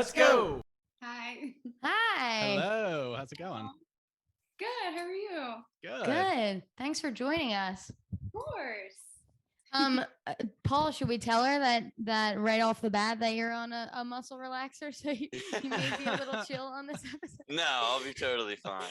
Let's go. Hi. Hi. Hello. How's it going? Good. How are you? Good. Good. Thanks for joining us. Of course. Paul, should we tell her that right off the bat that you're on a muscle relaxer, so you may be a little chill on this episode? No, I'll be totally fine.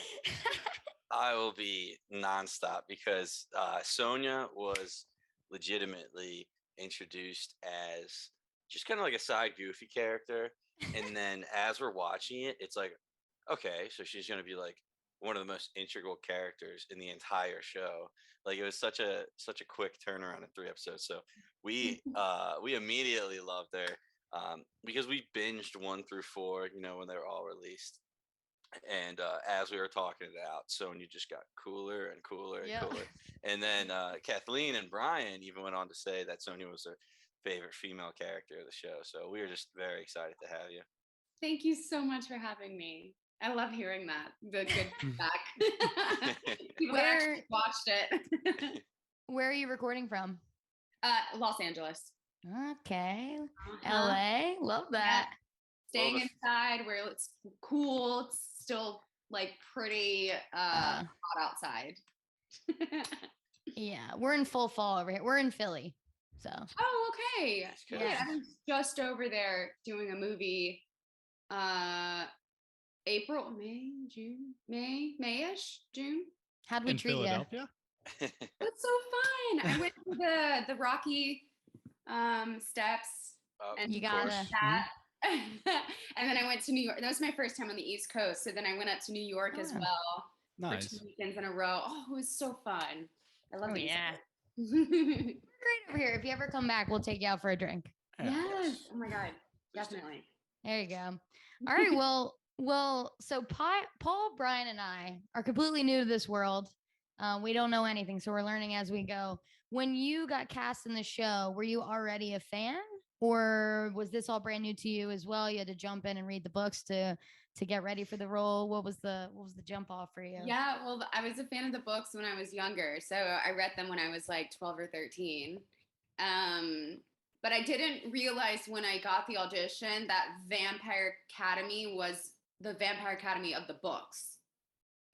I will be nonstop because Sonya was legitimately introduced as just kind of like a side goofy character. And then as we're watching it, it's like, okay, so she's going to be like one of the most integral characters in the entire show. Like it was such a quick turnaround in 3 episodes. So we immediately loved her because we binged 1 through 4, when they were all released. And as we were talking it out, Sonya just got cooler and cooler and cooler. And then Kathleen and Brian even went on to say that Sonya was their favorite female character of the show. So we were just very excited to have you. Thank you so much for having me. I love hearing that. The good feedback. People that actually watched it. Where are you recording from? Los Angeles. Okay. LA. Love that. Yeah. Staying inside where it's cool. It's still like pretty hot outside. Yeah, we're in full fall over here. We're in Philly. So. Oh, okay. Yeah. I was just over there doing a movie. April, May, June, Mayish, June. How'd we treat Philadelphia? you? That's so fun. I went to the Rocky steps. And you gotta. That. And then I went to New York. That was my first time on the East Coast. So then I went up to New York as well. Nice. For 2 weekends in a row. Oh, it was so fun. I love it. Yeah. Great over here. If you ever come back, we'll take you out for a drink. Yes. Oh my God. Definitely. There you go. All right. Well, so Paul, Brian, and I are completely new to this world. We don't know anything, so we're learning as we go. When you got cast in the show, were you already a fan, or was this all brand new to you as well? You had to jump in and read the books to get ready for the role. What was the jump off for you? Yeah, well, I was a fan of the books when I was younger, so I read them when I was like 12 or 13. But I didn't realize when I got the audition that Vampire Academy was the Vampire Academy of the books.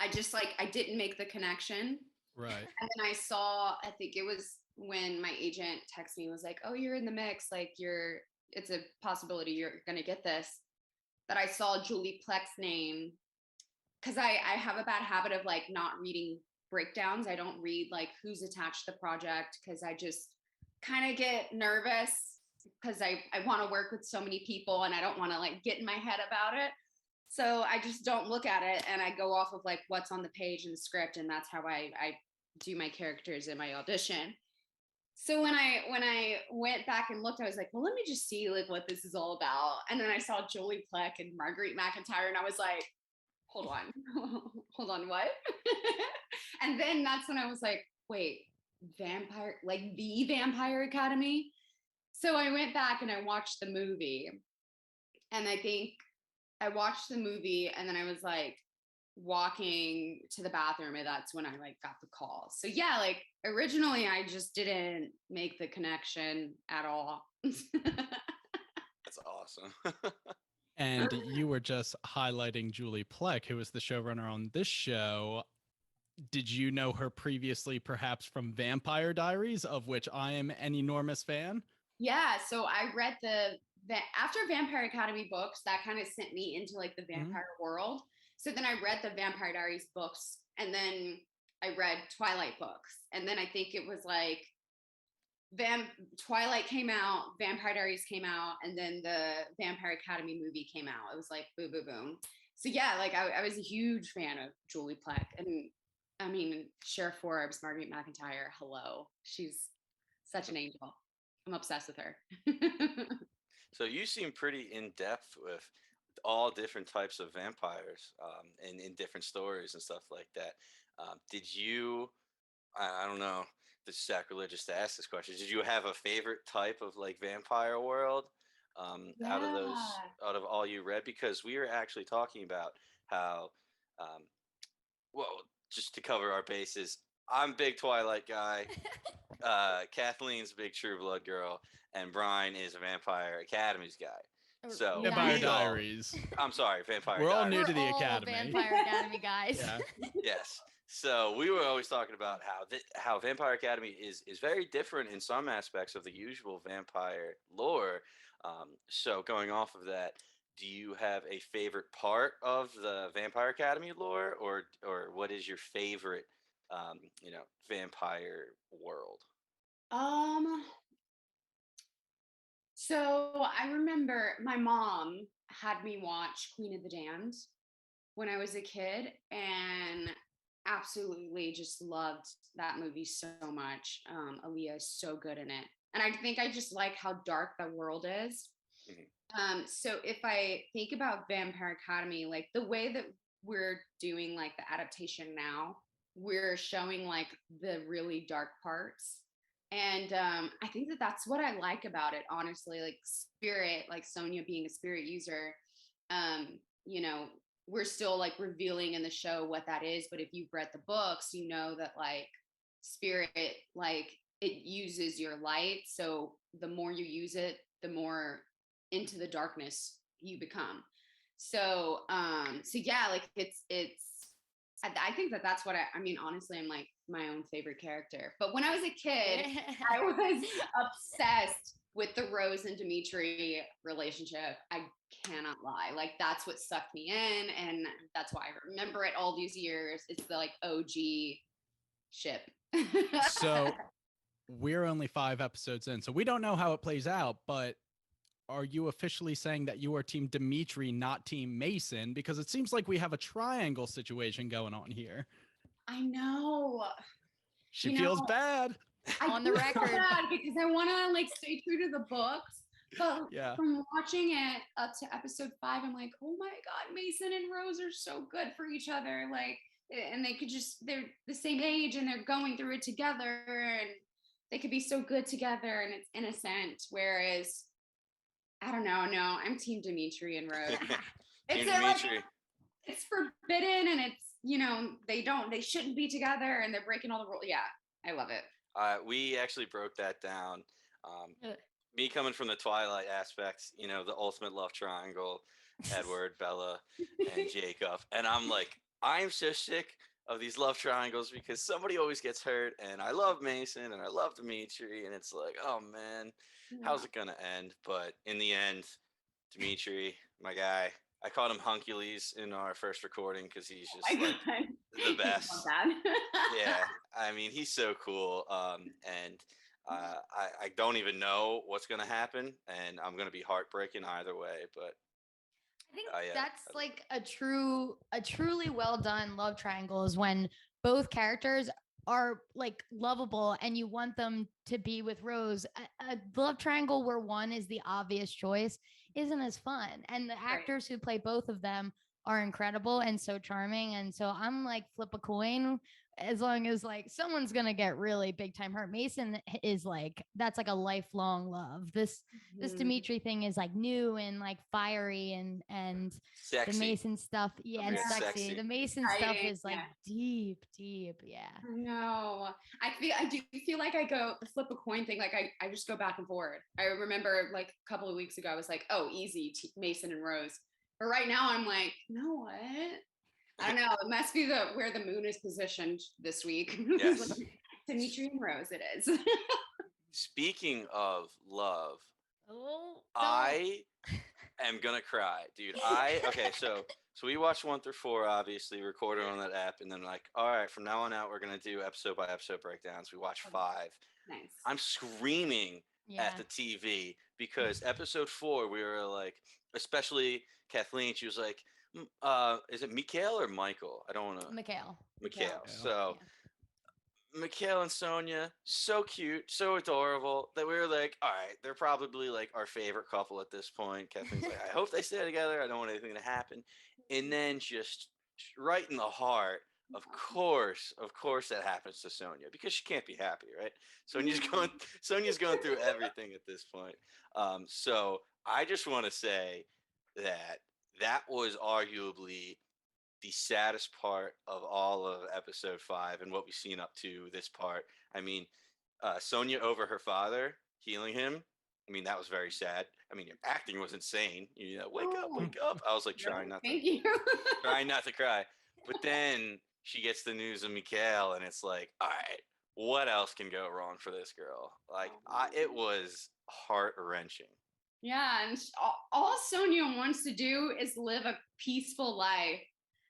I didn't make the connection. Right. And then I saw, I think it was when my agent texted me, was like, oh, you're in the mix. Like it's a possibility you're going to get this. That I saw Julie Plex's name. Cause I have a bad habit of like not reading breakdowns. I don't read like who's attached to the project. Cause I just kind of get nervous because I want to work with so many people and I don't want to like get in my head about it. So I just don't look at it and I go off of like what's on the page in the script. And that's how I do my characters in my audition. So when I went back and looked, I was like, well, let me just see like what this is all about. And then I saw Julie Plec and Marguerite McIntyre and I was like, hold on, what? And then that's when I was like, wait, vampire, like the Vampire Academy? So I went back and I watched the movie. And I think I watched the movie and then I was like walking to the bathroom and that's when I like got the call. So yeah, like originally I just didn't make the connection at all. That's awesome. And you were just highlighting Julie Plec, who was the showrunner on this show. Did you know her previously, perhaps from Vampire Diaries, of which I am an enormous fan? Yeah, so I read after Vampire Academy books, that kind of sent me into like the vampire world. So then I read the Vampire Diaries books and then I read Twilight books. And then I think it was like Twilight came out, Vampire Diaries came out, and then the Vampire Academy movie came out. It was like boom, boom, boom. So yeah, like I was a huge fan of Julie Plec. And I mean, Cher Forbes, Marguerite McIntyre, hello. She's such an angel. I'm obsessed with her. So you seem pretty in depth with all different types of vampires and in different stories and stuff like that. Did you, I don't know, this is sacrilegious to ask this question. Did you have a favorite type of like vampire world out of all you read? Because we were actually talking about how, well, just to cover our bases, I'm a big Twilight guy. Kathleen's a big True Blood girl, and Brian is a Vampire Academies guy. So Vampire we all- Diaries. I'm sorry, Vampire We're all Diaries. new to the We're all academy. Vampire Academy guys. Yeah. Yes. So we were always talking about how Vampire Academy is very different in some aspects of the usual vampire lore. So going off of that, do you have a favorite part of the Vampire Academy lore, or what is your favorite, vampire world? Um, so I remember my mom had me watch Queen of the Damned when I was a kid and absolutely just loved that movie so much. Aaliyah is so good in it. And I think I just like how dark the world is. Mhm. So if I think about Vampire Academy, like the way that we're doing like the adaptation now, we're showing like the really dark parts. And I think that that's what I like about it, honestly. Like spirit, like Sonya being a spirit user, um, you know, we're still like revealing in the show what that is. But if you've read the books, you know that like spirit, like it uses your light. So the more you use it, the more into the darkness you become. So yeah, like I think that that's what I mean, honestly, I'm like my own favorite character. But when I was a kid, I was obsessed with the Rose and Dimitri relationship. I cannot lie. Like that's what sucked me in, and that's why I remember it all these years. It's the like OG ship. So we're only 5 episodes in, so we don't know how it plays out, but are you officially saying that you are team Dimitri, not team Mason? Because it seems like we have a triangle situation going on here. I know. She You feels know, bad. On the feel so record. bad because I want to like stay true to the books, but Yeah. from watching it up to episode 5, I'm like, oh my god, Mason and Rose are so good for each other. Like, and they could they're the same age and they're going through it together, and they could be so good together, and it's innocent. Whereas, I don't know, no, I'm team Dimitri and Rose. Team It's Dimitri. it's forbidden, and it's they shouldn't be together, and they're breaking all the rules. Yeah, I love it. We actually broke that down. Ugh. Me coming from the Twilight aspect, the ultimate love triangle, Edward, Bella, and Jacob. And I'm like, I'm so sick of these love triangles because somebody always gets hurt. And I love Mason and I love Dimitri. And it's like, oh man, how's it going to end? But in the end, Dimitri, my guy, I called him Huncules in our first recording because he's just Oh my like God. the best. Love that. Yeah, I mean he's so cool. I don't even know what's gonna happen, and I'm gonna be heartbreaking either way. But I think yeah, that's like a truly well done love triangle is when both characters are like lovable and you want them to be with Rose. A love triangle where one is the obvious choice isn't as fun. And the actors who play both of them are incredible and so charming. And so I'm like flip a coin as long as like someone's gonna get really big time hurt. Mason is like that's like a lifelong love. This Mhm. Dimitri thing is like new and like fiery and the sexy. Mason stuff, yeah, and Yeah, sexy. sexy. The Mason stuff Exciting, is like yeah. deep, yeah. No, I do feel like I go the flip a coin thing. Like I just go back and forward. I remember like a couple of weeks ago, I was like, oh, easy, Mason and Rose. But right now, I'm like, no, what? I don't know. It must be where the moon is positioned this week. Yes. Like, Dimitri and Rose, it is. Speaking of love, Oh, I am gonna cry, dude. Okay, so we watched 1 through 4, obviously recorded on that app, and then like, all right, from now on out, we're gonna do episode by episode breakdowns. We watched 5. Nice. I'm screaming yeah. at the TV because episode 4, we were like, especially Kathleen, she was like, is it Mikhail or Michael? I don't want to. Mikhail. Mikhail. Yeah. So Mikhail and Sonia, so cute, so adorable that we were like, all right, they're probably like our favorite couple at this point. Kathleen's like, I hope they stay together. I don't want anything to happen. And then just right in the heart, of course that happens to Sonia because she can't be happy, right? Sonia's going through everything at this point. So I just want to say that was arguably the saddest part of all of episode 5 and what we've seen up to this part. I mean, Sonia over her father healing him. I mean, that was very sad. I mean, your acting was insane. You know, wake up. I was like trying not Thank you. trying not to cry. But then she gets the news of Mikhail, and it's like, all right, what else can go wrong for this girl? Like, it was heart wrenching. Yeah, and all Sonya wants to do is live a peaceful life,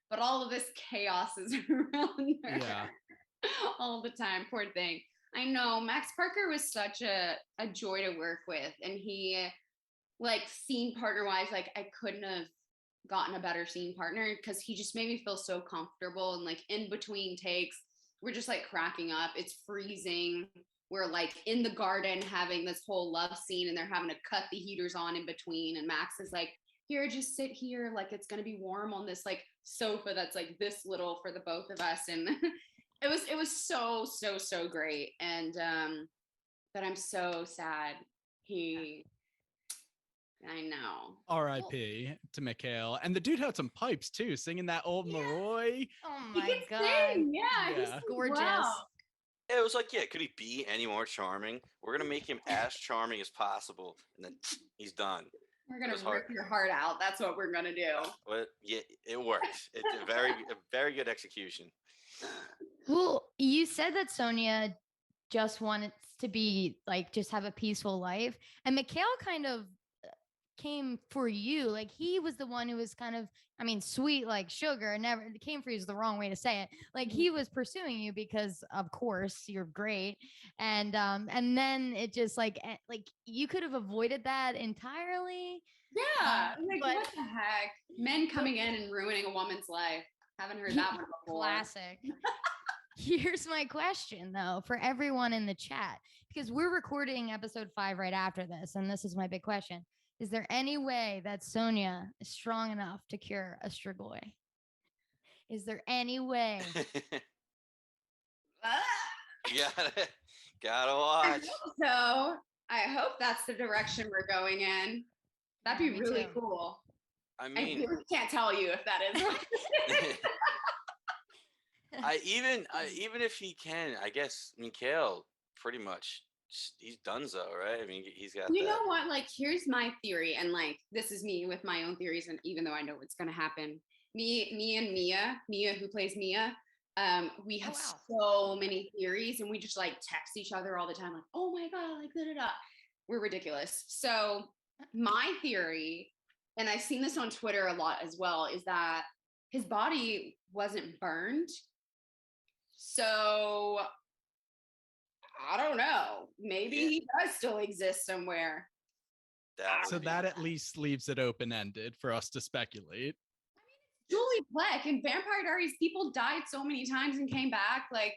but all of this chaos is around her. Yeah. All the time. Poor thing. I know Max Parker was such a joy to work with, and he, like, scene partner wise, like, I couldn't have gotten a better scene partner because he just made me feel so comfortable. And like in between takes, we're just like cracking up. It's freezing. We're like in the garden having this whole love scene, and they're having to cut the heaters on in between. And Max is like, here, just sit here. Like, it's going to be warm on this like sofa that's like this little for the both of us. And it was so great. And but I'm so sad I know. R.I.P. to Mikhail. And the dude had some pipes too, singing that old Maroi. Oh He my can God. sing. Yeah, Yeah. he's Gorgeous. wow. It was like, yeah, could he be any more charming? We're gonna make him as charming as possible, and then he's done. We're gonna was hard. rip your heart out. That's what we're gonna do. But yeah, it worked. It's a very good execution. Well, you said that Sonya just wanted to be like, just have a peaceful life. And Mikhail kind of came for you. Like, he was the one who was kind of, I mean, sweet like sugar. Never came for you is the wrong way to say it. Like, he was pursuing you because, of course, you're great. And then it just like you could have avoided that entirely. Yeah. Like, but- what the heck? Men coming in and ruining a woman's life. Haven't heard that one before. Classic. Here's my question, though, for everyone in the chat, because we're recording episode 5 right after this, and this is my big question. Is there any way that Sonya is strong enough to cure a Strigoi? Is there any way? You gotta watch. So I hope that's the direction we're going in. That'd Yeah, be me really too. cool. I I mean, really can't tell you if that is. even if he can, I guess Mikhail pretty much he's donezo, right? I mean, he's got. You know what? Like, here's my theory, and like, this is me with my own theories, and even though I know what's gonna happen, me and Mia, who plays Mia, we have so many theories, and we just like text each other all the time, like, oh my god, like da da da. We're ridiculous. So my theory, and I've seen this on Twitter a lot as well, is that his body wasn't burned. So I don't know. Maybe he does still exist somewhere. So that at least leaves it open-ended for us to speculate. Julie Plec in Vampire Diaries, people died so many times and came back. Like,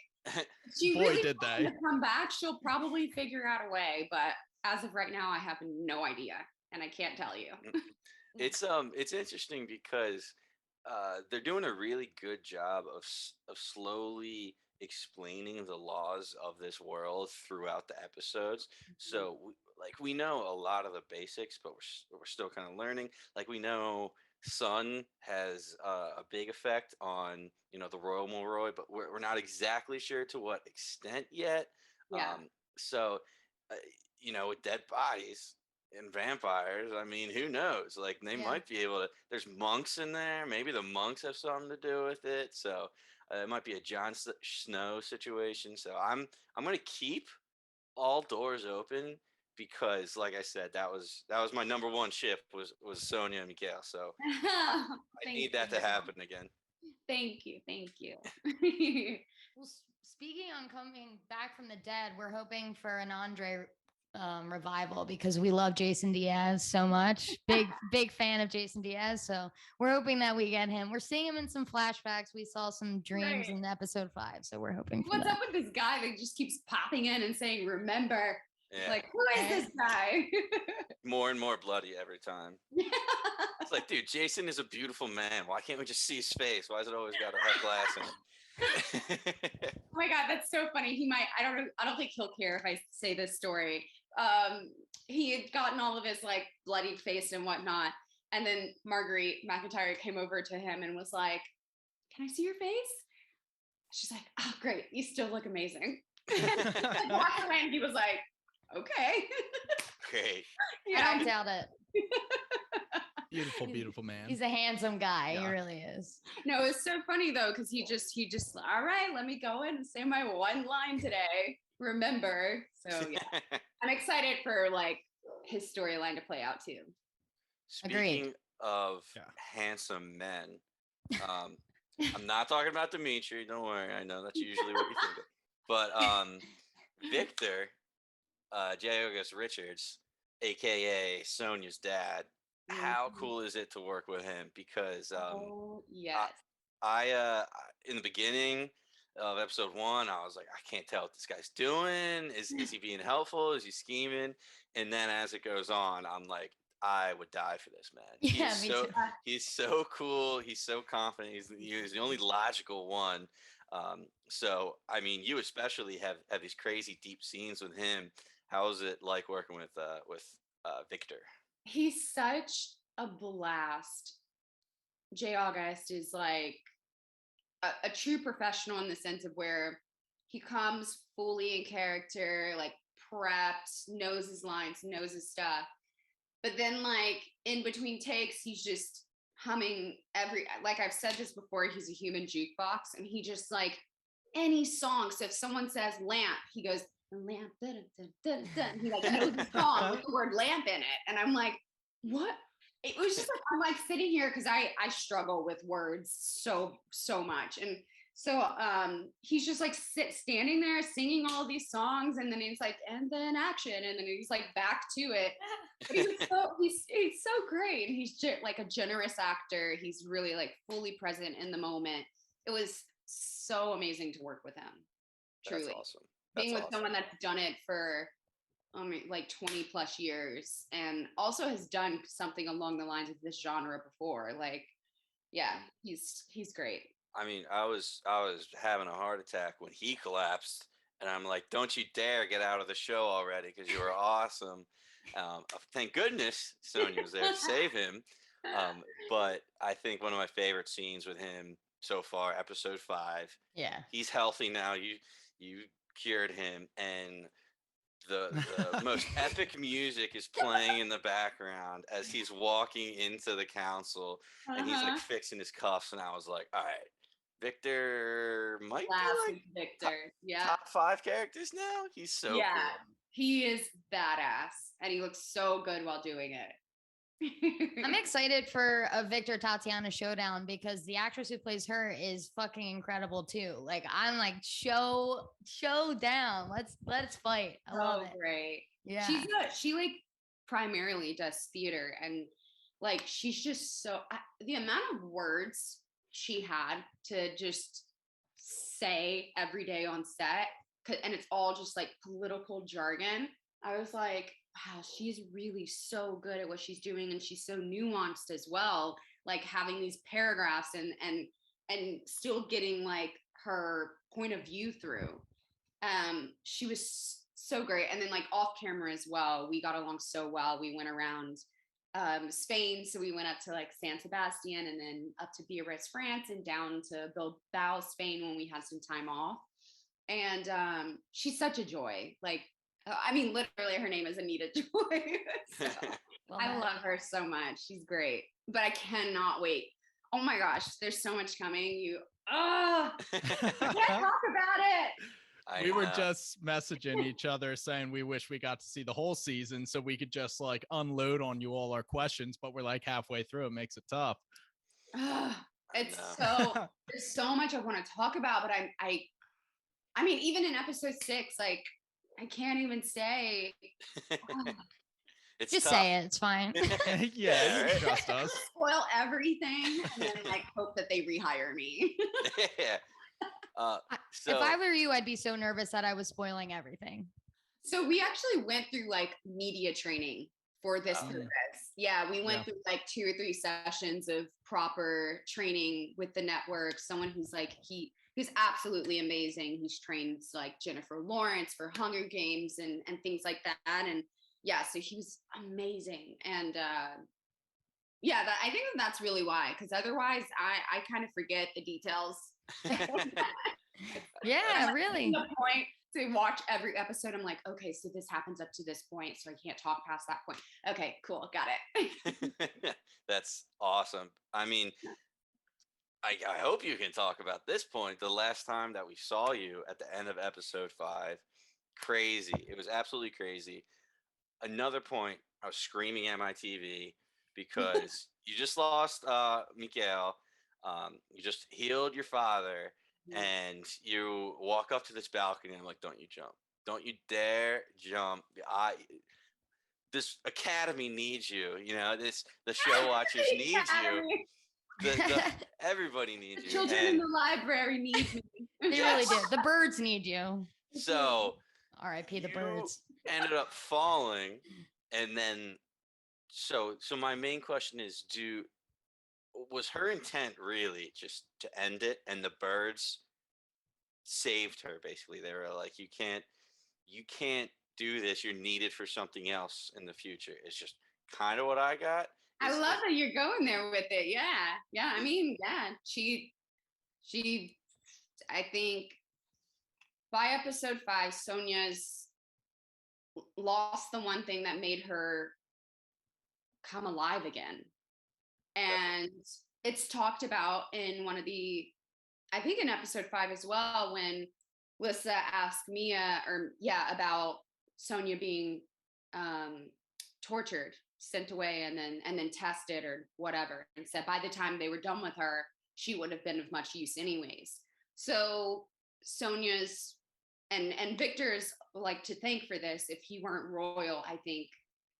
she Boy, really did they. to come back. She'll probably figure out a way, but as of right now, I have no idea, and I can't tell you. It's interesting because they're doing a really good job of slowly explaining the laws of this world throughout the episodes. So we know a lot of the basics, but we're still kind of learning. Like, we know sun has a big effect on the royal Moroi, but we're not exactly sure to what extent yet. Yeah. So with dead bodies and vampires, I mean, who knows? Like, they might be able to. There's monks in there. Maybe the monks have something to do with it. So it might be a Jon Snow situation. So I'm gonna keep all doors open because, like I said, that was my number one ship was Sonya and Mikhail. So I need that to happen again. Thank you. Well, speaking on coming back from the dead, we're hoping for an Andre revival because we love Jason Diaz so much. Big fan of Jason Diaz. So we're hoping that we get him. We're seeing him in some flashbacks. We saw some dreams in episode 5. So we're hoping for What's that. up with this guy that just keeps popping in and saying, remember? Yeah. Like, who is this guy? More and more bloody every time. Yeah. It's like, dude, Jason is a beautiful man. Why can't we just see his face? Why is it always got to have glass in it? Oh my god, that's so funny. He might, I don't think he'll care if I say this story. He had gotten all of his like bloodied face and whatnot, and then Marguerite McIntyre came over to him and was like, can I see your face? She's like, oh great, you still look amazing. And walked away and he was like, okay. great. I don't doubt it. Beautiful, beautiful man. He's a handsome guy. Yeah. He really is. No, it's so funny though, because he just, all right, let me go in and say my one line today. Remember. So yeah, I'm excited for like his storyline to play out too. Speaking of handsome men, I'm not talking about Dimitri. Don't worry. I know that's usually what you think of. But Victor, J. Richards, AKA Sonya's dad. How cool is it to work with him? Because yes. I in the beginning of episode 1, I was like, I can't tell what this guy's doing. Is he being helpful? Is he scheming? And then as it goes on, I'm like, I would die for this man. Yeah, me too. He's so cool. He's so confident. He's the only logical one. So I mean, you especially have these crazy deep scenes with him. How is it like working with Victor? He's such a blast. Jay August is like a true professional in the sense of where he comes fully in character, like prepped, knows his lines, knows his stuff. But then like in between takes, he's just humming like I've said this before, he's a human jukebox, and he just like any song. So if someone says lamp, he goes, lamp, dun, dun, dun, dun. He like knows the song with the word lamp in it. And I'm like, what? It was just like, I'm like sitting here because I struggle with words so much. And so he's just like standing there singing all these songs, and then he's like, and then action, and then he's like back to it. But he's so great. And he's like a generous actor. He's really like fully present in the moment. It was so amazing to work with him. Truly. That's awesome. Being with someone that's done it for like 20 plus years, and also has done something along the lines of this genre before. Like, yeah, he's great. I mean, I was having a heart attack when he collapsed, and I'm like, don't you dare get out of the show already, because you were awesome. Thank goodness Sonya was there to save him. But I think one of my favorite scenes with him so far, episode 5. Yeah. He's healthy now. You cured him, and the most epic music is playing in the background as he's walking into the council, and he's like fixing his cuffs, and I was like, all right, Victor might be like Victor. top 5 characters now. He's so cool. He is badass, and he looks so good while doing it. I'm excited for a Victor Tatiana showdown, because the actress who plays her is fucking incredible too. Like, I'm like, showdown. Let's fight. I love it. Great. Yeah. She like primarily does theater, and like she's just so the amount of words she had to just say every day on set, and it's all just like political jargon. I was like, wow, she's really so good at what she's doing, and she's so nuanced as well, like having these paragraphs and still getting like her point of view through. She was so great. And then like off camera as well, we got along so well. We went around Spain, so we went up to like San Sebastian, and then up to Biarritz, France, and down to Bilbao, Spain, when we had some time off. And she's such a joy. Like, I mean, literally, her name is Anita Joy. So, I love her so much. She's great. But I cannot wait. Oh my gosh, there's so much coming. I can't talk about it. We were just messaging each other saying we wish we got to see the whole season so we could just like unload on you all our questions, but we're like halfway through. It makes it tough. There's so much I want to talk about, but I mean, even in episode 6, like, I can't even say. It's just tough. say it. It's fine. Yeah, you trust us. Spoil everything, and then like hope that they rehire me. Yeah. If I were you, I'd be so nervous that I was spoiling everything. So we actually went through like media training for this purpose. Yeah, we went through like 2 or 3 sessions of proper training with the network. Someone who's like he's absolutely amazing. He's trained like Jennifer Lawrence for Hunger Games and things like that. And yeah, so he was amazing. And I think that's really why, because otherwise I kind of forget the details. Yeah, like, really. The point to watch every episode. I'm like, okay, so this happens up to this point, so I can't talk past that point. Okay, cool, got it. That's awesome. I mean, I hope you can talk about this point. The last time that we saw you at the end of episode 5, crazy. It was absolutely crazy. Another point, I was screaming at my TV because you just lost Mikael. You just healed your father, and you walk up to this balcony. And I'm like, don't you jump. Don't you dare jump. This academy needs you. You know, the show watchers need you. Everybody needs The you. children in the library need me. They really do. The birds need you. So R.I.P. the birds. Ended up falling, and then so my main question is, was her intent really just to end it, and the birds saved her? Basically, they were like, you can't do this. You're needed for something else in the future. It's just kind of what I got. I love that you're going there with it. Yeah. I mean, yeah, she, I think by episode 5, Sonya's lost the one thing that made her come alive again. And it's talked about in one of I think in episode 5 as well, when Lissa asked Mia about Sonya being tortured, sent away, and then tested or whatever, and said by the time they were done with her, she would have been of much use anyways. So Sonya's and Victor's like to thank for this. If he weren't royal, I think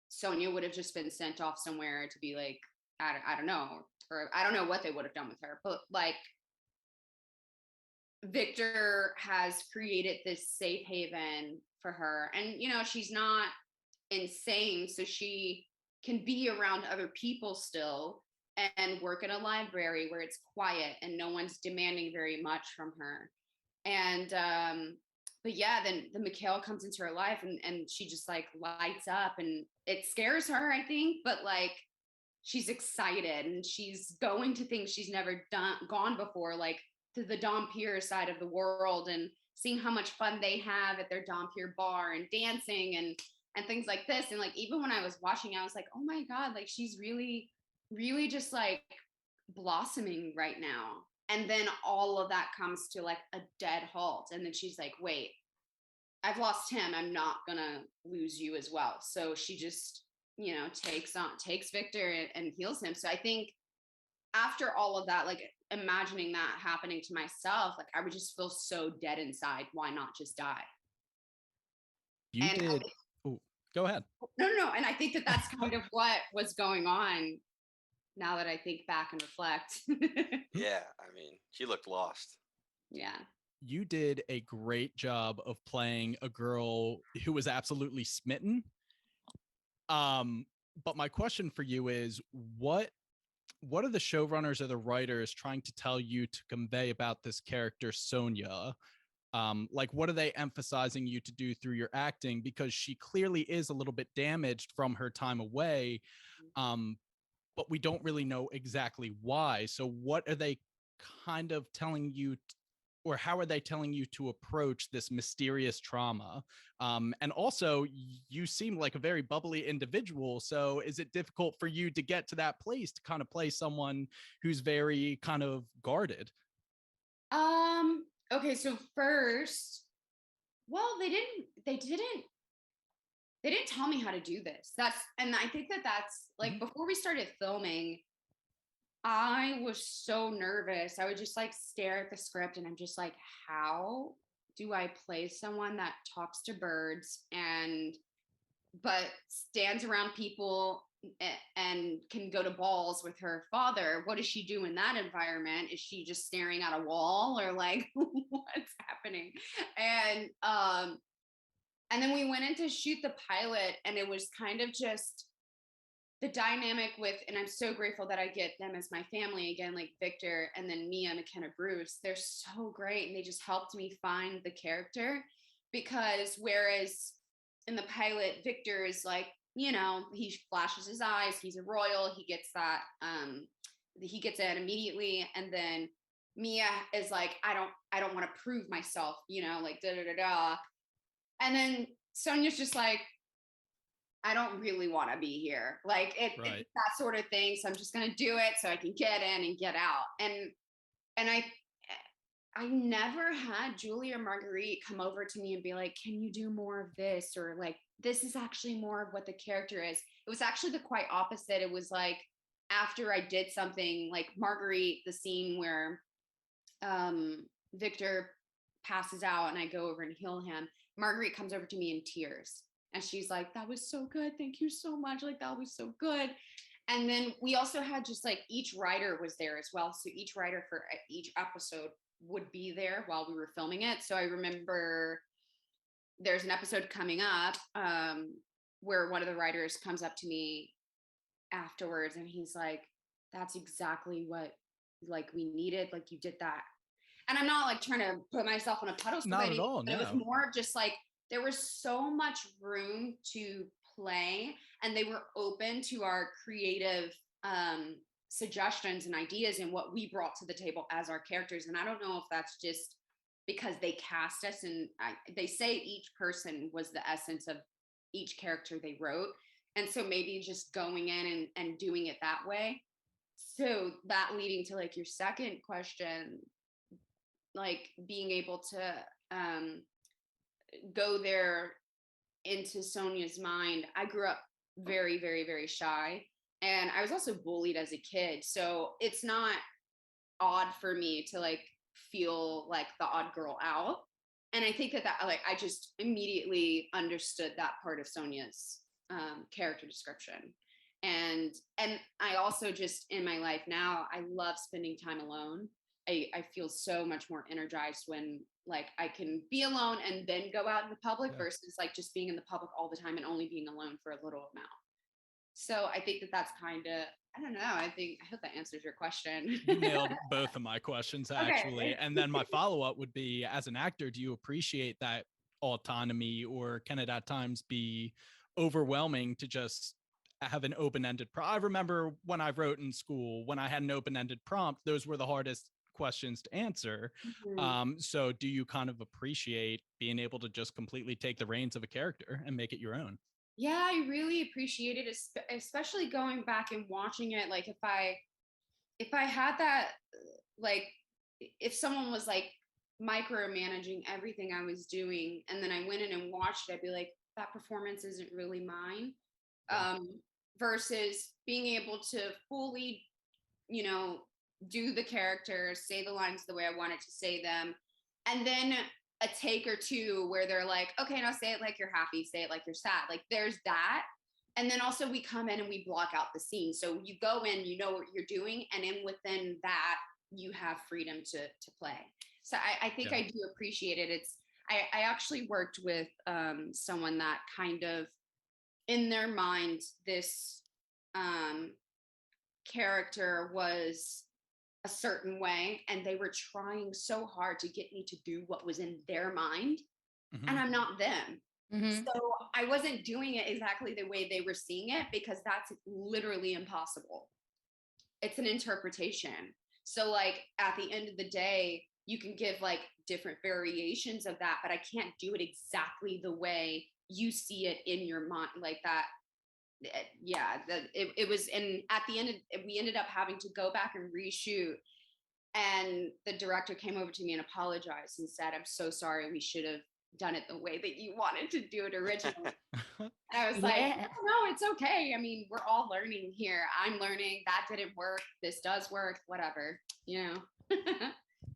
Sonya would have just been sent off somewhere to be like, I don't know, or I don't know what they would have done with her, but like Victor has created this safe haven for her, and she's not insane, so she can be around other people still and work in a library where it's quiet and no one's demanding very much from her. And but yeah, then the Mikael comes into her life, and she just like lights up, and it scares her, I think, but like she's excited, and she's going to things she's never gone before, like to the Dompier side of the world, and seeing how much fun they have at their Dompier bar, and dancing and things like this. And like, even when I was watching, I was like, oh my God, like she's really, really just like blossoming right now. And then all of that comes to like a dead halt. And then she's like, wait, I've lost him. I'm not gonna lose you as well. So she just, takes Victor and heals him. So I think after all of that, like imagining that happening to myself, like I would just feel so dead inside. Why not just die? Go ahead. No. And I think that that's kind of what was going on now that I think back and reflect. Yeah, I mean, she looked lost. Yeah. You did a great job of playing a girl who was absolutely smitten. But my question for you is, what are the showrunners or the writers trying to tell you to convey about this character, Sonya? Like, what are they emphasizing you to do through your acting? Because she clearly is a little bit damaged from her time away, but we don't really know exactly why. So what are they kind of telling you, or how are they telling you to approach this mysterious trauma? And also, you seem like a very bubbly individual. So is it difficult for you to get to that place to kind of play someone who's very kind of guarded? Okay, so first, well, they didn't tell me how to do this. And I think that's like, before we started filming, I was so nervous. I would just like stare at the script, and I'm just like, how do I play someone that talks to birds but stands around people and can go to balls with her father? What does she do in that environment? Is she just staring at a wall, or like what's happening? And then we went in to shoot the pilot, and it was kind of just the dynamic with, and I'm so grateful that I get them as my family again, like Victor and then Mia, McKenna, Bruce. They're so great, and they just helped me find the character, because whereas in the pilot, Victor is like, he flashes his eyes, he's a royal, he gets that, he gets it immediately. And then Mia is like, I don't want to prove myself, like da da da da. And then Sonya's just like, I don't really want to be here. Like it's that sort of thing. So I'm just going to do it so I can get in and get out. And I never had Julie or Marguerite come over to me and be like, can you do more of this? Or like, this is actually more of what the character is. It was actually the quite opposite. It was like, after I did something like Marguerite, the scene where Victor passes out and I go over and heal him, Marguerite comes over to me in tears. And she's like, that was so good. Thank you so much. Like, that was so good. And then we also had just like each writer was there as well. So each writer for each episode would be there while we were filming it. So I remember there's an episode coming up where one of the writers comes up to me afterwards and he's like, that's exactly what like we needed. Like you did that. And I'm not like trying to put myself on a pedestal. Not at all. No. It was more just like, there was so much room to play and they were open to our creative suggestions and ideas and what we brought to the table as our characters. And I don't know if that's just because they cast us and they say each person was the essence of each character they wrote. And so maybe just going in and doing it that way. So that leading to like your second question, like being able to go there into Sonya's mind. I grew up very, very, very shy. And I was also bullied as a kid. So it's not odd for me to like feel like the odd girl out. And I think that like, I just immediately understood that part of Sonya's character description. And I also just in my life now, I love spending time alone. I feel so much more energized when like I can be alone and then go out in the public versus like just being in the public all the time and only being alone for a little amount. So I think that that's kind of, I don't know. I hope that answers your question. You nailed both of my questions actually. Okay. And then my follow-up would be, as an actor, do you appreciate that autonomy, or can it at times be overwhelming to just have an open-ended I remember when I wrote in school, when I had an open-ended prompt, those were the hardest questions to answer. Mm-hmm. So do you kind of appreciate being able to just completely take the reins of a character and make it your own? Yeah, I really appreciate it, especially going back and watching it. Like if I had that, like if someone was like micromanaging everything I was doing and then I went in and watched it, I'd be like, that performance isn't really mine. Versus being able to fully, you know, do the character, say the lines the way I wanted to say them. And then a take or two where they're like, okay, now say it like you're happy, say it like you're sad. Like there's that. And then also we come in and we block out the scene. So you go in, you know what you're doing. And then within that, you have freedom to play. So I think I do appreciate it. I actually worked with someone that kind of, in their mind, this character was a certain way, and they were trying so hard to get me to do what was in their mind, and I'm not them. So I wasn't doing it exactly the way they were seeing it, because that's literally impossible. It's an interpretation. So like at the end of the day, you can give like different variations of that, but I can't do it exactly the way you see it in your mind, like that. It was, and at the end we ended up having to go back and reshoot, and the director came over to me and apologized and said, I'm so sorry, we should have done it the way that you wanted to do it originally. And I was like, no, it's okay. I mean, we're all learning here. I'm learning. That didn't work. This does work. Whatever, you know.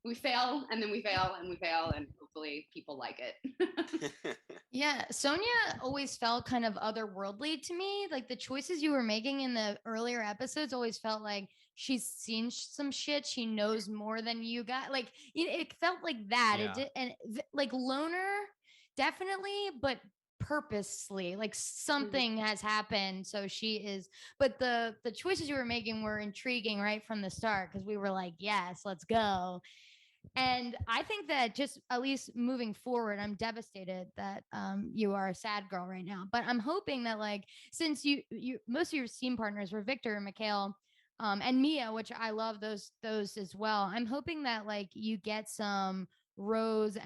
We fail, and then we fail, and we fail, and hopefully people like it. Yeah, Sonya always felt kind of otherworldly to me. Like the choices you were making in the earlier episodes always felt like she's seen some shit. She knows more than you got. Like it felt like that. Yeah. It did, and like loner, definitely, but purposely, like something has happened, so she is. But the choices you were making were intriguing right from the start, because we were like, yes, let's go. And I think that just at least moving forward, I'm devastated that you are a sad girl right now. But I'm hoping that, like, since you most of your scene partners were Victor and Mikhail and Mia, which I love those as well. I'm hoping that like you get some Rose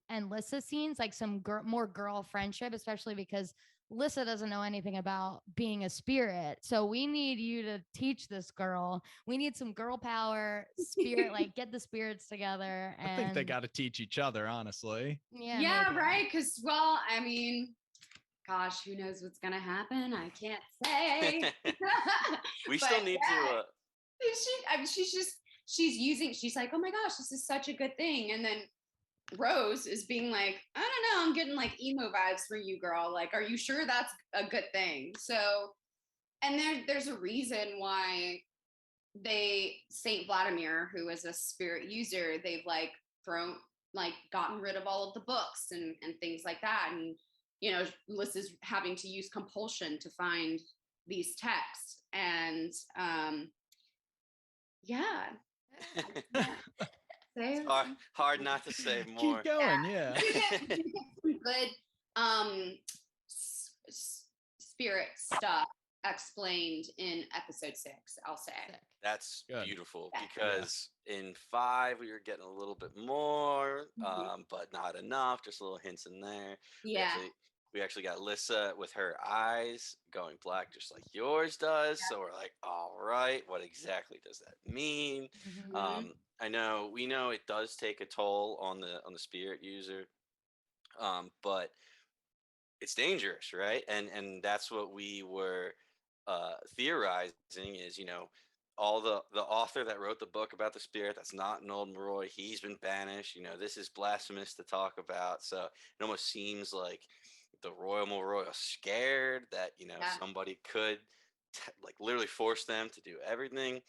and Lissa scenes, like some more girl friendship, especially because Lissa doesn't know anything about being a spirit. So we need you to teach this girl. We need some girl power, spirit, like get the spirits together. I think they And got to teach each other, honestly. Yeah, maybe. right. Because, well, I mean, gosh, who knows what's gonna happen? I can't say. We But still need to. I mean, she's like, oh my gosh, this is such a good thing. And then Rose is being like, I don't know, I'm getting like emo vibes from you, girl. Like, are you sure that's a good thing? So, and there's a reason why Saint Vladimir, who is a spirit user, they've like gotten rid of all of the books and things like that. And, Lissa's having to use compulsion to find these texts. And yeah. It's hard not to say more. Keep going, yeah. Good spirit stuff explained in episode 6, I'll say. That's Good. beautiful, because in 5 we were getting a little bit more, but not enough, just little hints in there. Yeah. We actually got Lissa with her eyes going black just like yours does. So we're like, all right, what exactly does that mean? We know it does take a toll on the spirit user, but it's dangerous, right? And that's what we were theorizing is, all the author that wrote the book about the spirit, that's not Nolan Roy, he's been banished. This is blasphemous to talk about. So it almost seems like the Royal Royal scared that somebody could like literally force them to do everything.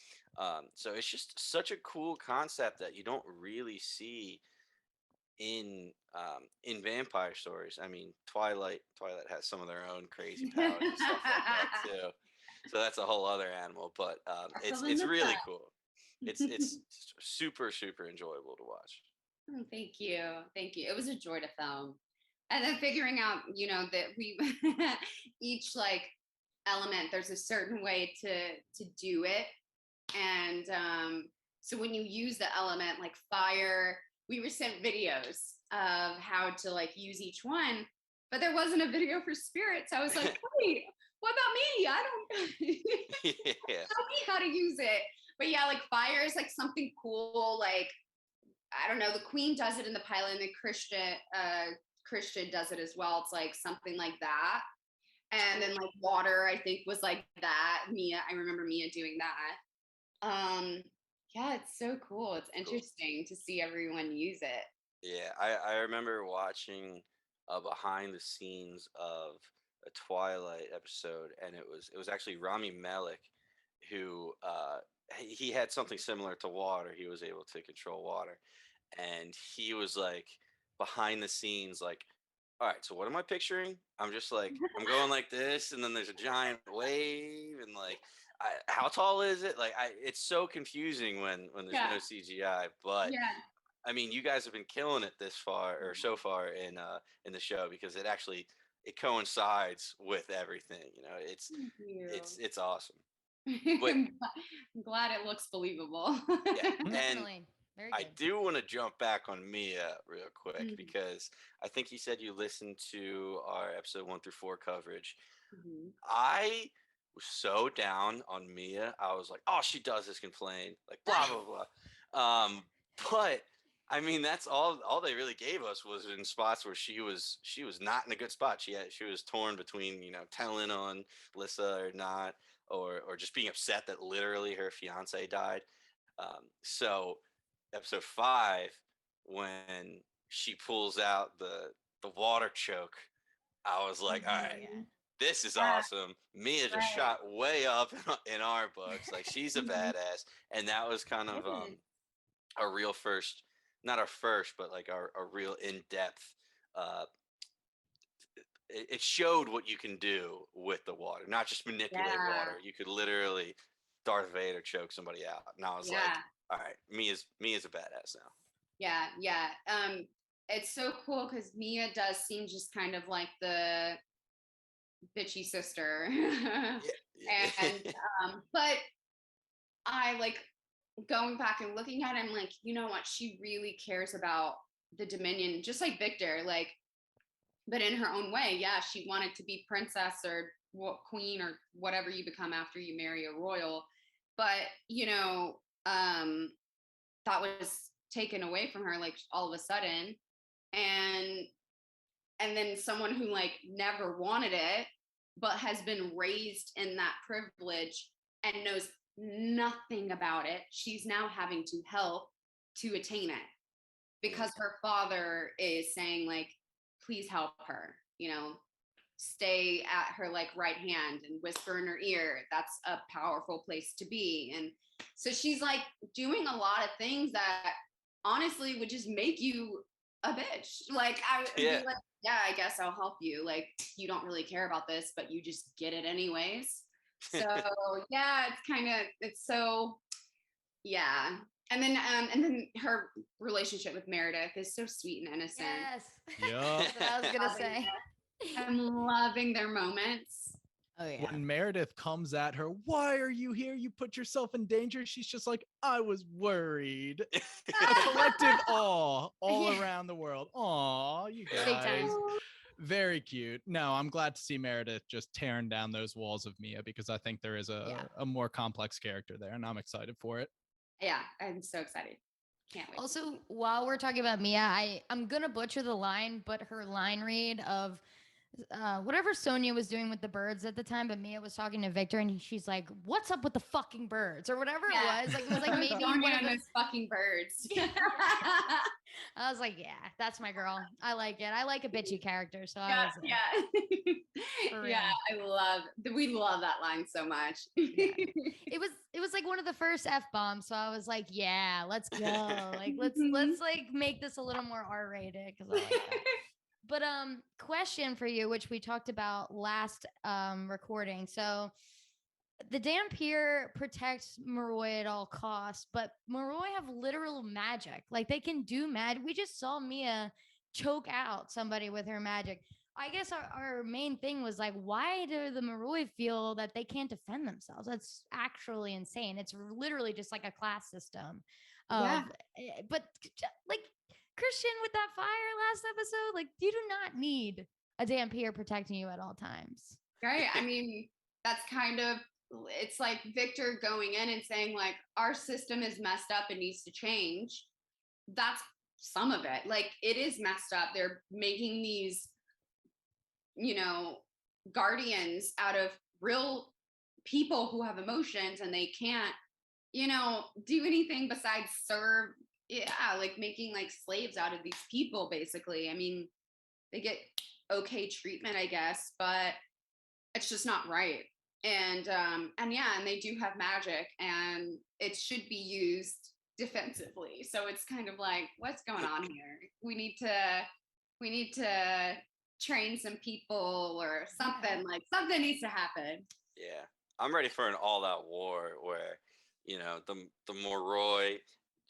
So it's just such a cool concept that you don't really see in vampire stories. I mean, Twilight has some of their own crazy powers and stuff like that too. So that's a whole other animal, but it's really cool. It's super enjoyable to watch. Thank you. It was a joy to film. And then figuring out, that we each like element, there's a certain way to do it. And so when you use the element like fire, we were sent videos of how to like use each one, but there wasn't a video for spirits. I was like, wait, what about me? I don't show me how to use it. But yeah, like fire is like something cool. Like, I don't know, the Queen does it in the pilot, and the Christian does it as well. It's like something like that. And then like water, I think, was like that. I remember Mia doing that. Yeah, it's so cool. It's interesting to see everyone use it. Yeah, I remember watching behind the scenes of a Twilight episode, and it was actually Rami Malek who he had something similar to water. He was able to control water, and he was like behind the scenes, like, all right, so what am I picturing? I'm just like, I'm going like this, and then there's a giant wave, and like, how tall is it? Like, it's so confusing when there's no CGI. But I mean, you guys have been killing it this far, or so far in the show, because it coincides with everything. It's awesome. But I'm glad it looks believable. Yeah, and Definitely. Very good. I do want to jump back on Mia real quick, because I think you said you listened to our episode 1 through 4 coverage. I was so down on Mia. I was like, oh, she does this complain, like blah blah blah. But I mean, that's all they really gave us was in spots where she was not in a good spot. She was torn between telling on Lissa or not, or just being upset that literally her fiance died. So episode 5, when she pulls out the water choke, I was like, all right, this is awesome. Mia just shot way up in our books. Like, she's a badass. And that was kind of a real first, not our first, but like our real in-depth. It showed what you can do with the water, not just manipulate water. You could literally Darth Vader choke somebody out. And I was like, all right, Mia's a badass now. Yeah. It's so cool because Mia does seem just kind of like the bitchy sister. And but I like going back and looking at it, I'm like, you know what? She really cares about the dominion, just like Victor, like, but in her own way. Yeah, she wanted to be princess or queen or whatever you become after you marry a royal, but that was taken away from her like all of a sudden, and then someone who like never wanted it but has been raised in that privilege and knows nothing about it, she's now having to help to attain it because her father is saying like, please help her, stay at her like right hand and whisper in her ear. That's a powerful place to be. And so she's like doing a lot of things that honestly would just make you a bitch. Like I would be like, yeah, I guess I'll help you. Like, you don't really care about this, but you just get it anyways. So yeah, it's so, yeah. And then her relationship with Meredith is so sweet and innocent. Yes. Yeah. That's what I was gonna say. I'm loving their moments. Oh yeah. When Meredith comes at her, why are you here? You put yourself in danger. She's just like, I was worried. A collective awe all around the world. Aw, you guys. Very cute. No, I'm glad to see Meredith just tearing down those walls of Mia because I think there is a more complex character there, and I'm excited for it. Yeah, I'm so excited. Can't wait. Also, while we're talking about Mia, I'm gonna butcher the line, but her line read of whatever Sonya was doing with the birds at the time, but Mia was talking to Victor, and she's like, "What's up with the fucking birds?" or whatever it was. Like it was like maybe one of those fucking birds. I was like, "Yeah, that's my girl. I like it. I like a bitchy character." So yeah, we love that line so much. It was like one of the first F-bombs, so I was like, "Yeah, let's go. Like let's like make this a little more R-rated because I like that." But question for you, which we talked about last recording. So the Dampier protects Moroi at all costs, but Moroi have literal magic. Like they can do magic. We just saw Mia choke out somebody with her magic. I guess our main thing was like, why do the Moroi feel that they can't defend themselves? That's actually insane. It's literally just like a class system. But like Christian with that fire last episode, like you do not need a Dampier protecting you at all times. Right. I mean, that's kind of, it's like Victor going in and saying like, our system is messed up and needs to change. That's some of it. Like it is messed up. They're making these, guardians out of real people who have emotions and they can't, do anything besides serve. Yeah, like making like slaves out of these people, basically. I mean, they get okay treatment, I guess, but it's just not right. And they do have magic, and it should be used defensively. So it's kind of like, what's going on here? We need to train some people or something. Like something needs to happen. Yeah, I'm ready for an all-out war where, the Moroi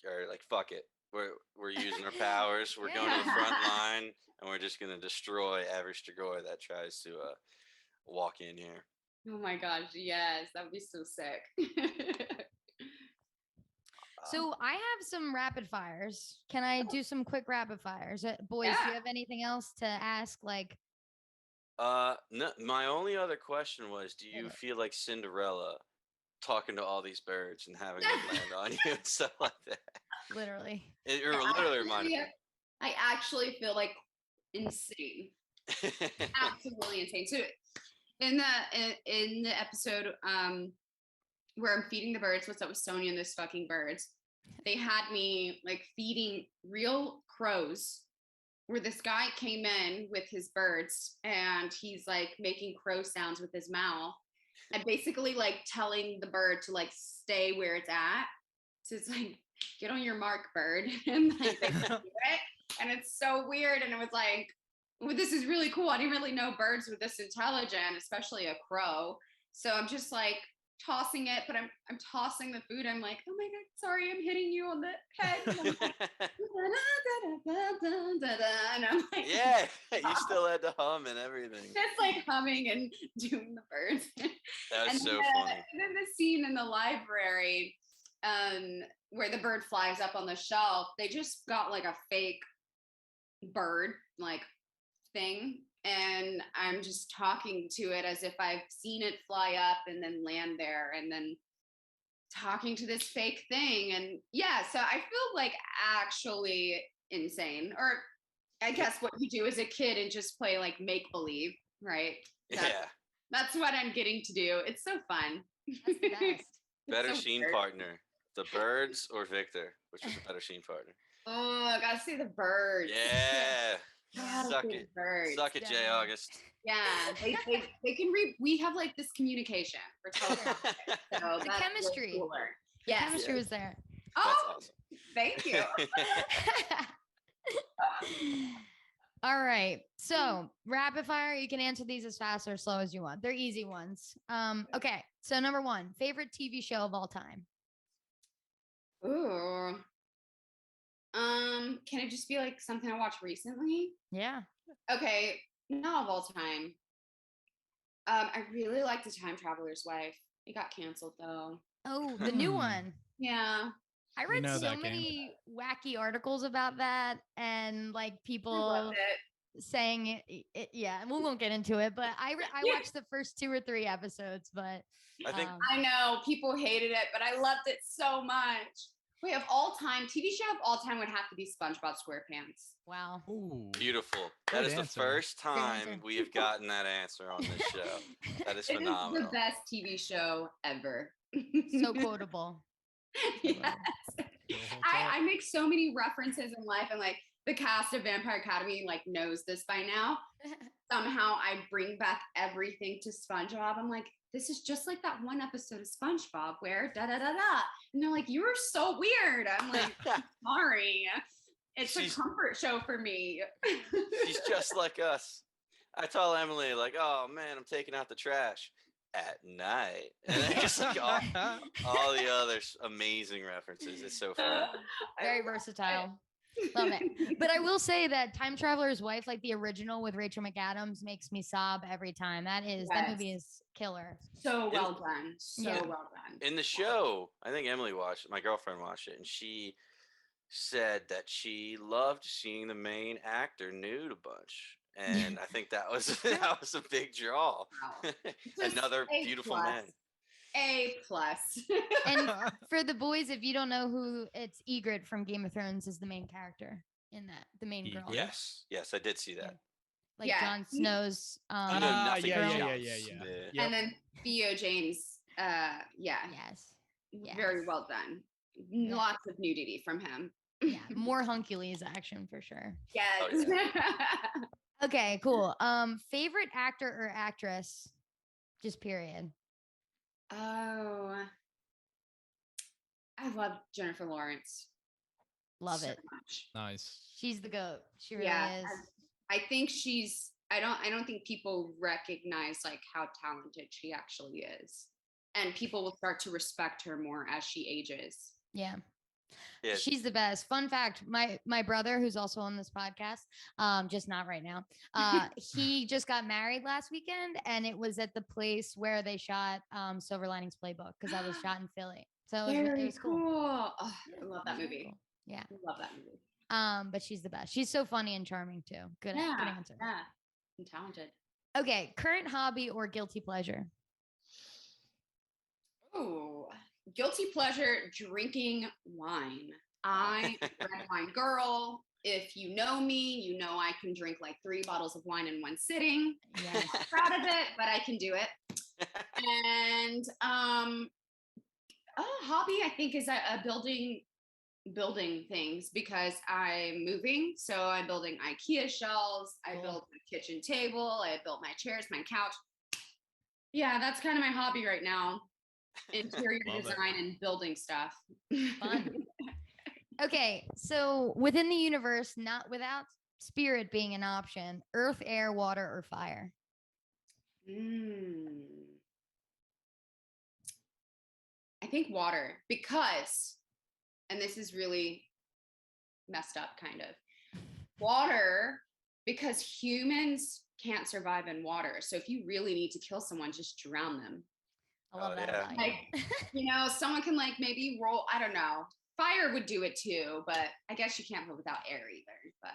are like, fuck it. We're using our powers. We're going to the front line, and we're just gonna destroy every Strigoi that tries to walk in here. Oh my gosh, yes, that would be so sick. So I have some rapid fires. Can I do some quick rapid fires? Boys, do you have anything else to ask? Like, no. My only other question was, do you feel like Cinderella talking to all these birds and having them land on you and stuff like that? Literally. It literally reminded me. I actually feel like insane. Absolutely insane. So in the episode where I'm feeding the birds, what's up with Sonya and those fucking birds, they had me like feeding real crows, where this guy came in with his birds and he's like making crow sounds with his mouth and basically like telling the bird to like stay where it's at. So it's like, get on your mark, bird. And like they do it. And it's so weird. And it was like, well, this is really cool. I didn't really know birds were this intelligent, especially a crow. So I'm just like tossing it, but I'm tossing the food. I'm like, oh my God, sorry, I'm hitting you on the head. And I'm like, yeah, you still had to hum and everything. Just like humming and doing the birds. That was so funny. And then the scene in the library where the bird flies up on the shelf, they just got like a fake bird like thing, and I'm just talking to it as if I've seen it fly up and then land there, and then talking to this fake thing. And yeah, so I feel like actually insane. Or I guess what you do as a kid and just play like make believe, right? That's what I'm getting to do. It's so fun. That's the best. Better so scene weird. partner, the birds or Victor? Which is a better scene partner? Oh, I gotta see the birds. Yeah. Gotta Suck see it. the birds. Suck it, Jay August. Yeah, they can read. We have like this communication for television. So The that's chemistry. Way cooler. The Yes. chemistry was there. That's Oh, awesome. thank you. All right. So rapid fire, you can answer these as fast or slow as you want. They're easy ones. Okay. So number 1, favorite TV show of all time. Ooh. Can it just be like something I watched recently? Yeah. Okay, not of all time. I really like The Time Traveler's Wife. It got canceled though. Oh, the new one. Yeah. I We read know so that game. many wacky articles about that, and like I people loved it. saying it. Yeah, we won't get into it, but I watched the first 2 or 3 episodes, but I think I know people hated it, but I loved it so much. Wait, of all time, TV show of all time would have to be SpongeBob SquarePants. wow. Ooh. beautiful. That Good is the answer. first time answer. we have gotten that answer on this show. That is It is the phenomenal. best TV show ever. So quotable. Yes. Go hold I make so many references in life, and like the cast of Vampire Academy like knows this by now. Somehow I bring back everything to SpongeBob. I'm like, this is just like that one episode of SpongeBob where da da da da. And they're like, you're so weird. I'm like, sorry. It's a comfort show for me. She's just like us. I tell Emily, like, oh man, I'm taking out the trash at night. And then just like all the other amazing references. It's so fun. Very versatile. Love it. But I will say that Time Traveler's Wife, like the original with Rachel McAdams, makes me sob every time. That movie is killer. So well done. So Yeah. well done. In the show, I think Emily watched it, my girlfriend watched it, and she said that she loved seeing the main actor nude a bunch. And I think that was a big draw. Wow. Another A beautiful plus. man. A+. And for the boys, if you don't know who, it's Ygritte from Game of Thrones is the main character in that, the main girl. Yes, I did see that. Like Yeah. Jon Snow's I know nothing yeah, about yeah. Yep. And then Theo James, yeah, Yes. very well done. Yeah. Lots of nudity from him. Yeah. More Hercules action for sure. Yes. Oh, Okay, cool. Favorite actor or actress? Just period. Oh, I love Jennifer Lawrence. Love so it. much. Nice. She's the GOAT. She really Yeah, is. I think she's. I don't think people recognize like how talented she actually is, and people will start to respect her more as she ages. Yeah. Yeah. She's the best. Fun fact, my brother, who's also on this podcast, just not right now, he just got married last weekend, and it was at the place where they shot Silver Linings Playbook, because I was shot in Philly. So it was cool. Oh, I Yeah, love it that was really movie. cool. Yeah. I love that movie. But she's the best. She's so funny and charming too. Good answer. Yeah, and talented. Okay, current hobby or guilty pleasure? Oh, guilty pleasure, drinking wine. I'm a red wine girl. If you know me, you know I can drink like 3 bottles of wine in one sitting. Yes. I'm proud of it, but I can do it. And a hobby I think is building things, because I'm moving. So I'm building IKEA shelves. I built a kitchen table. I built my chairs, my couch. Yeah, that's kind of my hobby right now. Interior design and building stuff. Fun. Okay, so within the universe, not without spirit being an option, earth, air, water, or fire? I think water, because, and this is really messed up kind of, water, because humans can't survive in water. So if you really need to kill someone, just drown them. I love that yeah. about Like, you. someone can like maybe roll, I don't know. Fire would do it too, but I guess you can't live without air either. But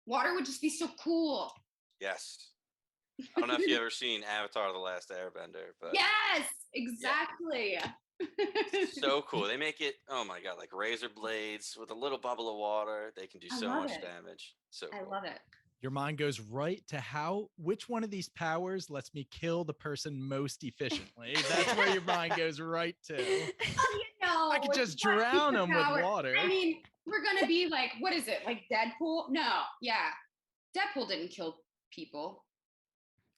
Water would just be so cool. Yes. I don't know if you've ever seen Avatar: The Last Airbender, but Yes, exactly. Yeah. So cool. They make it, oh my God, like razor blades with a little bubble of water. They can do so much damage. So I cool. love it. Your mind goes right to which one of these powers lets me kill the person most efficiently? That's where your mind goes right to. I could just drown them with water. I mean, we're going to be like, what is it? Like Deadpool? No. Yeah. Deadpool didn't kill people.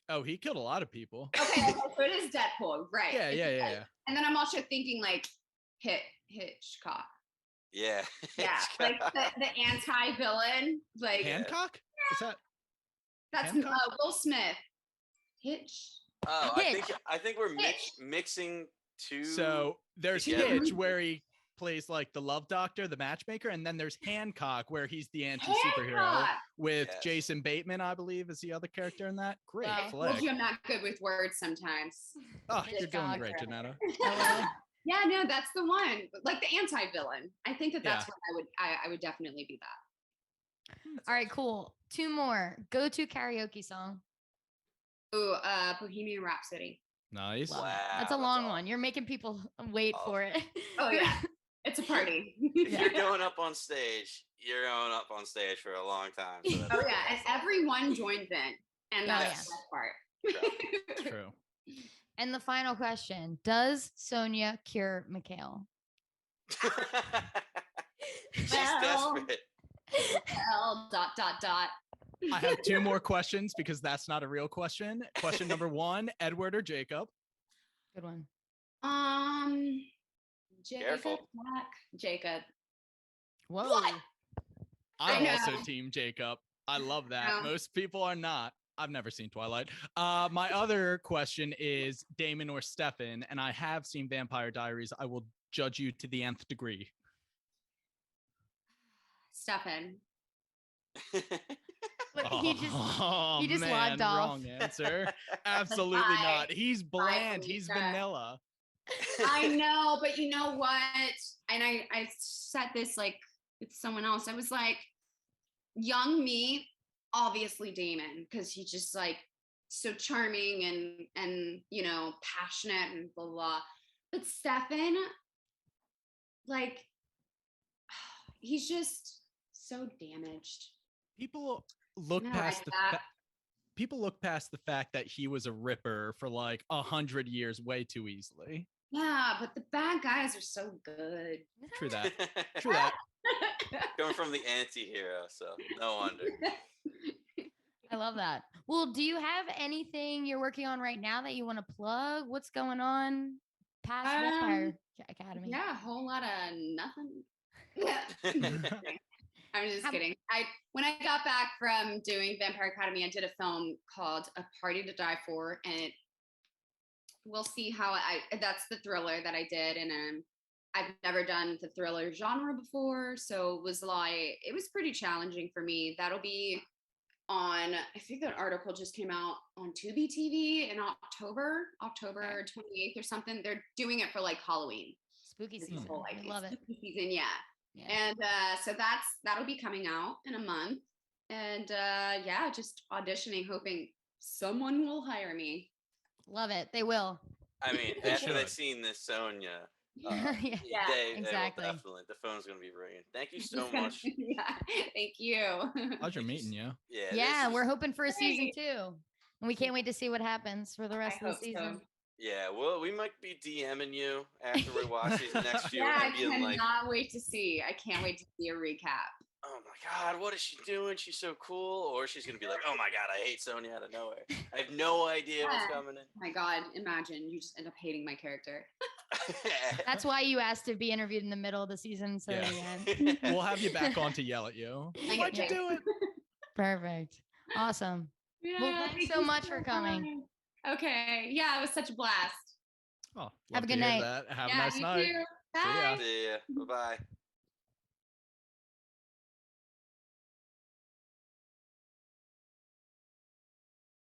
Oh, he killed a lot of people. Okay, so it is Deadpool, right? Yeah. And then I'm also thinking like Hitchcock. Yeah. Yeah, like the anti-villain, like Hancock. Is that? That's Will Smith. Hitch. Oh, I think we're mixing two. So there's Hitch, where he plays like the love doctor, the matchmaker, and then there's Hancock, where he's the anti-superhero with Jason Bateman, I believe, is the other character in that. Great flick. Told you I'm not good with words sometimes. Oh, you're doing great, Jonetta. Yeah, no, that's the one. Like the anti-villain. I think that's what I would definitely be that. All right, cool. 2 more. Go-to karaoke song. Ooh, Bohemian Rhapsody. Nice. Wow. That's a long one. You're making people wait for it. Oh yeah. It's a party. If you're going up on stage, you're going up on stage for a long time. So oh yeah, and everyone joins in. And that's the best part. True. And the final question, does Sonya cure Mikhail? She's desperate. Well, ... I have 2 more questions because that's not a real question. Question number 1, Edward or Jacob? Good one. Jacob. Careful. Jacob. Whoa. What? I'm also team Jacob. I love that. Most people are not. I've never seen Twilight. My other question is Damon or Stefan, and I have seen Vampire Diaries. I will judge you to the nth degree. Stefan. He just logged off. Wrong answer. Absolutely not. He's bland. He's vanilla. I know, but you know what? And I said this like with someone else. I was like, young me, obviously Damon, because he's just like so charming and you know, passionate and blah blah. But Stefan, like, he's just so damaged. People look past the fact that he was a ripper for like 100 years way too easily. Yeah, but the bad guys are so good. True that. True that. Going from the anti-hero, so no wonder. I love that. Well, do you have anything you're working on right now that you want to plug? What's going on past Vampire Academy? Yeah, a whole lot of nothing. I'm just kidding. When I got back from doing Vampire Academy, I did a film called A Party to Die For, and we'll see how that's the thriller that I did, and I've never done the thriller genre before, so it was pretty challenging for me. That'll be on, I think that article just came out on Tubi TV in October 28th or something. They're doing it for like Halloween. Spooky season. I love it. Spooky season, yeah. And so that'll be coming out in a month. And just auditioning, hoping someone will hire me. Love it. They will. I mean, after they've seen this Sonya, exactly. Definitely, the phone's gonna be ringing. Thank you so much. Thank you. Pleasure meeting you. Yeah, we're hoping for a season 2, and we can't wait to see what happens for the rest of the season. So. Yeah, well, we might be DMing you after we watch these next few. I cannot wait to see. I can't wait to see a recap. Oh my God, what is she doing? She's so cool. Or she's gonna be like, oh my God, I hate Sonya out of nowhere. I have no idea what's coming in. Oh my God, imagine you just end up hating my character. That's why you asked to be interviewed in the middle of the season. So we'll have you back on to yell at you. Why'd you do it? Perfect. Awesome. Yeah, well, thanks so much for coming. Okay. Yeah, it was such a blast. Oh, have a good night. Have a nice night. Too. Bye. See ya. Bye-bye.